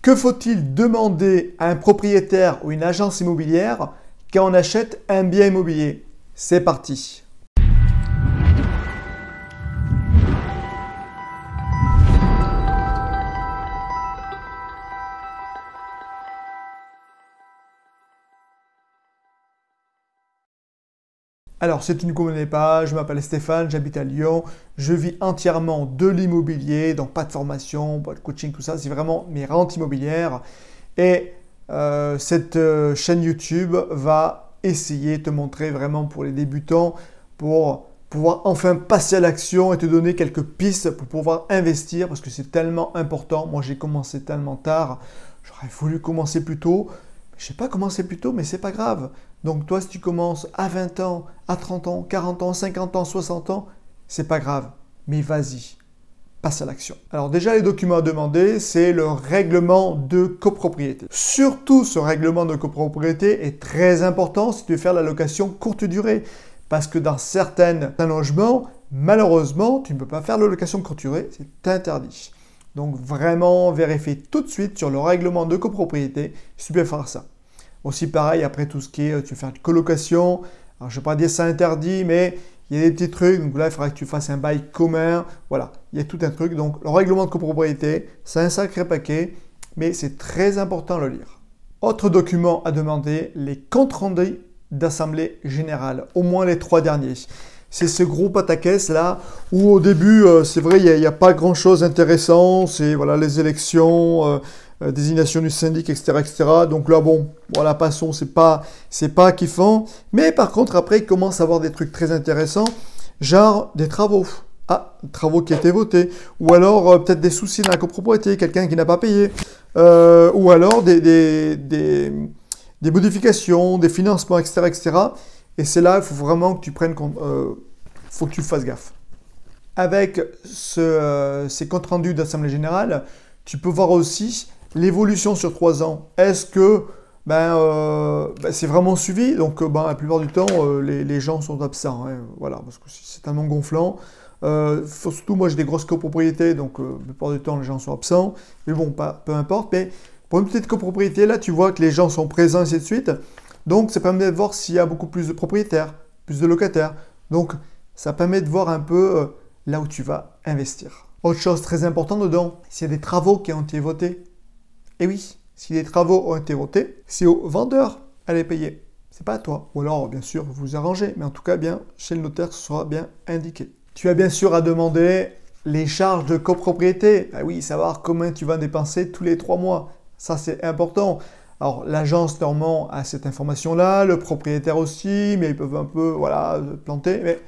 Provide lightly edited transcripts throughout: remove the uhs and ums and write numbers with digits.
Que faut-il demander à un propriétaire ou une agence immobilière quand on achète un bien immobilier? C'est parti! Alors, si tu ne connais pas, je m'appelle Stéphane, j'habite à Lyon, je vis entièrement de l'immobilier, donc pas de formation, pas de coaching, tout ça, c'est vraiment mes rentes immobilières. Et cette chaîne YouTube va essayer de te montrer vraiment pour les débutants, pour pouvoir enfin passer à l'action et te donner quelques pistes pour pouvoir investir parce que c'est tellement important. Moi, j'ai commencé tellement tard, j'aurais voulu commencer plus tôt. Je n'ai pas commencé plus tôt, mais c'est pas grave. Donc toi, si tu commences à 20 ans, à 30 ans, 40 ans, 50 ans, 60 ans, c'est pas grave. Mais vas-y, passe à l'action. Alors déjà, les documents à demander, c'est le règlement de copropriété. Surtout, ce règlement de copropriété est très important si tu veux faire la location courte durée. Parce que dans certains logements, malheureusement, tu ne peux pas faire la location courte durée, c'est interdit. Donc vraiment, vérifie tout de suite sur le règlement de copropriété si tu peux faire ça. Aussi pareil, après tout ce qui est, tu veux faire une colocation. Alors je ne vais pas dire ça interdit, mais il y a des petits trucs. Donc là, il faudra que tu fasses un bail commun. Voilà, il y a tout un truc. Donc le règlement de copropriété, c'est un sacré paquet, mais c'est très important de le lire. Autre document à demander, les comptes rendus d'assemblée générale, au moins les 3 derniers. C'est ce gros pataquès là où au début, c'est vrai, il n'y a pas grand chose d'intéressant. C'est voilà, les élections, désignation du syndic, etc., etc. Donc là, bon, voilà, passons, c'est pas kiffant. Mais par contre, après, il commence à avoir des trucs très intéressants, genre des travaux. Ah, travaux qui étaient votés. Ou alors peut-être des soucis dans la copropriété, quelqu'un qui n'a pas payé. Ou alors des modifications, des financements, etc., etc. Et c'est là, il faut vraiment que tu prennes compte, faut que tu fasses gaffe. Avec ces comptes rendus d'Assemblée Générale, tu peux voir aussi l'évolution sur 3 ans. Est-ce que c'est vraiment suivi? Donc la plupart du temps, les gens sont absents. Hein, voilà, parce que c'est tellement gonflant. Surtout, moi j'ai des grosses copropriétés, donc la plupart du temps les gens sont absents. Mais bon, peu importe. Mais pour une petite copropriété, là, tu vois que les gens sont présents et ainsi de suite. Donc, ça permet de voir s'il y a beaucoup plus de propriétaires, plus de locataires. Donc, ça permet de voir un peu là où tu vas investir. Autre chose très importante dedans, s'il y a des travaux qui ont été votés. Et oui, si les travaux ont été votés, c'est au vendeur à les payer. C'est pas à toi. Ou alors, bien sûr, vous vous arrangez. Mais en tout cas, bien, chez le notaire, ce sera bien indiqué. Tu as bien sûr à demander les charges de copropriété. Ah oui, savoir combien tu vas dépenser tous les 3 mois. Ça, c'est important. Alors, l'agence, normalement, a cette information-là, le propriétaire aussi, mais ils peuvent un peu, voilà, planter. Mais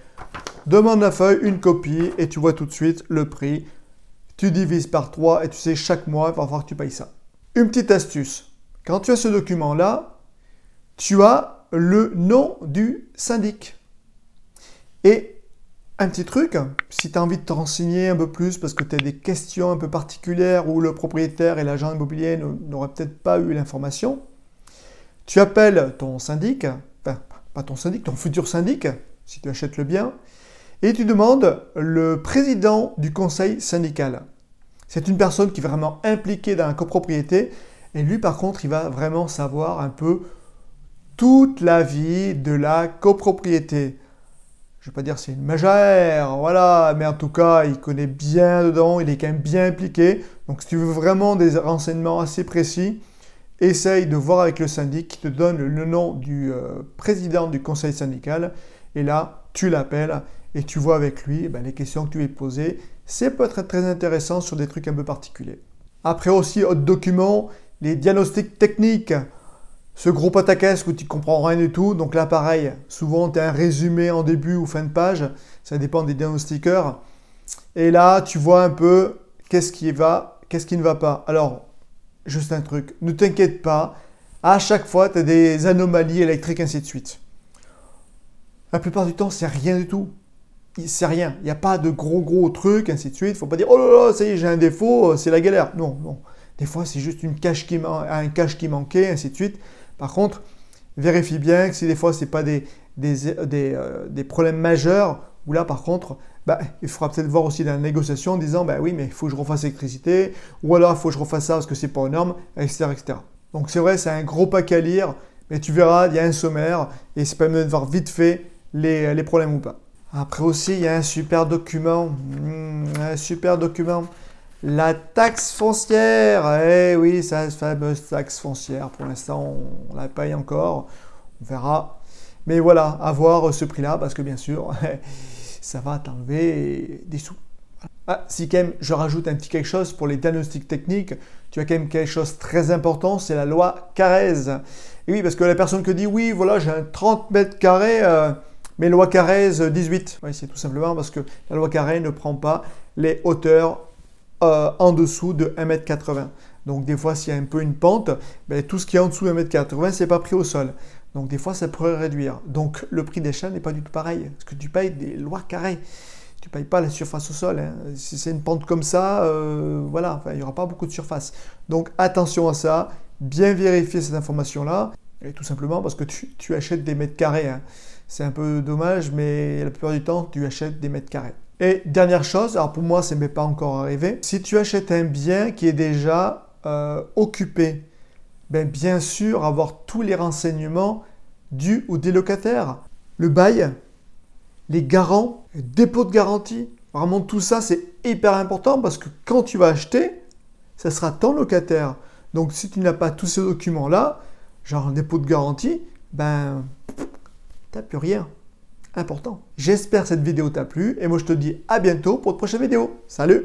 demande la feuille, une copie, et tu vois tout de suite le prix. Tu divises par 3 et tu sais, chaque mois, il va falloir que tu payes ça. Une petite astuce. Quand tu as ce document-là, tu as le nom du syndic. Et un petit truc, si tu as envie de te renseigner un peu plus parce que tu as des questions un peu particulières où le propriétaire et l'agent immobilier n'auraient peut-être pas eu l'information, tu appelles ton syndic, enfin pas ton syndic, ton futur syndic, si tu achètes le bien, et tu demandes le président du conseil syndical. C'est une personne qui est vraiment impliquée dans la copropriété et lui par contre il va vraiment savoir un peu toute la vie de la copropriété. Je ne vais pas dire c'est une mégère, voilà, mais en tout cas, il connaît bien dedans, il est quand même bien impliqué. Donc, si tu veux vraiment des renseignements assez précis, essaye de voir avec le syndic qui te donne le nom du président du conseil syndical. Et là, tu l'appelles et tu vois avec lui les questions que tu lui posées. C'est peut être très intéressant sur des trucs un peu particuliers. Après aussi, autre document, les diagnostics techniques. Ce gros pataquès où tu ne comprends rien du tout, donc là pareil, souvent tu as un résumé en début ou fin de page, ça dépend des diagnostiqueurs. Et là tu vois un peu qu'est-ce qui va, qu'est-ce qui ne va pas. Alors, juste un truc, ne t'inquiète pas, à chaque fois tu as des anomalies électriques, ainsi de suite. La plupart du temps, c'est rien du tout. C'est rien, il n'y a pas de gros trucs, ainsi de suite. Il ne faut pas dire, oh là là, ça y est, j'ai un défaut, c'est la galère. Non, non. Des fois, c'est juste un cache qui manquait, ainsi de suite. Par contre, vérifie bien que si des fois, ce n'est pas des problèmes majeurs, où là, par contre, bah, il faudra peut-être voir aussi dans la négociation en disant bah oui, mais il faut que je refasse l'électricité, ou alors il faut que je refasse ça parce que c'est pas aux normes, etc., etc. Donc c'est vrai, c'est un gros paquet à lire, mais tu verras, il y a un sommaire et ça permet de voir vite fait les problèmes ou pas. Après aussi, il y a un super document, la taxe foncière. Eh oui, cette fameuse taxe foncière, pour l'instant, on la paye encore, on verra. Mais voilà, avoir ce prix-là, parce que bien sûr, ça va t'enlever des sous. Ah, si quand même je rajoute un petit quelque chose pour les diagnostics techniques, tu as quand même quelque chose de très important, c'est la loi Carrez. Et oui, parce que la personne qui dit oui, voilà, j'ai un 30 mètres carrés, mais loi Carrez 18. Oui, c'est tout simplement parce que la loi Carrez ne prend pas les hauteurs en dessous de 1,80 m. Donc des fois, s'il y a un peu une pente, ben, tout ce qui est en dessous de 1,80 m, ce n'est pas pris au sol. Donc des fois, ça pourrait réduire. Donc le prix d'achat n'est pas du tout pareil, parce que tu payes des lois Carrez. Tu ne payes pas la surface au sol. Hein. Si c'est une pente comme ça, voilà, enfin, il n'y aura pas beaucoup de surface. Donc attention à ça, bien vérifier cette information-là, et tout simplement parce que tu achètes des mètres carrés. Hein. C'est un peu dommage, mais la plupart du temps, tu achètes des mètres carrés. Et dernière chose, alors pour moi, ça ne m'est pas encore arrivé, si tu achètes un bien qui est déjà occupé, ben bien sûr, avoir tous les renseignements du ou des locataires. Le bail, les garants, les dépôts de garantie. Vraiment, tout ça, c'est hyper important parce que quand tu vas acheter, ça sera ton locataire. Donc, si tu n'as pas tous ces documents-là, genre un dépôt de garantie, ben, tu n'as plus rien. Important. J'espère que cette vidéo t'a plu et moi, je te dis à bientôt pour une prochaine vidéo. Salut!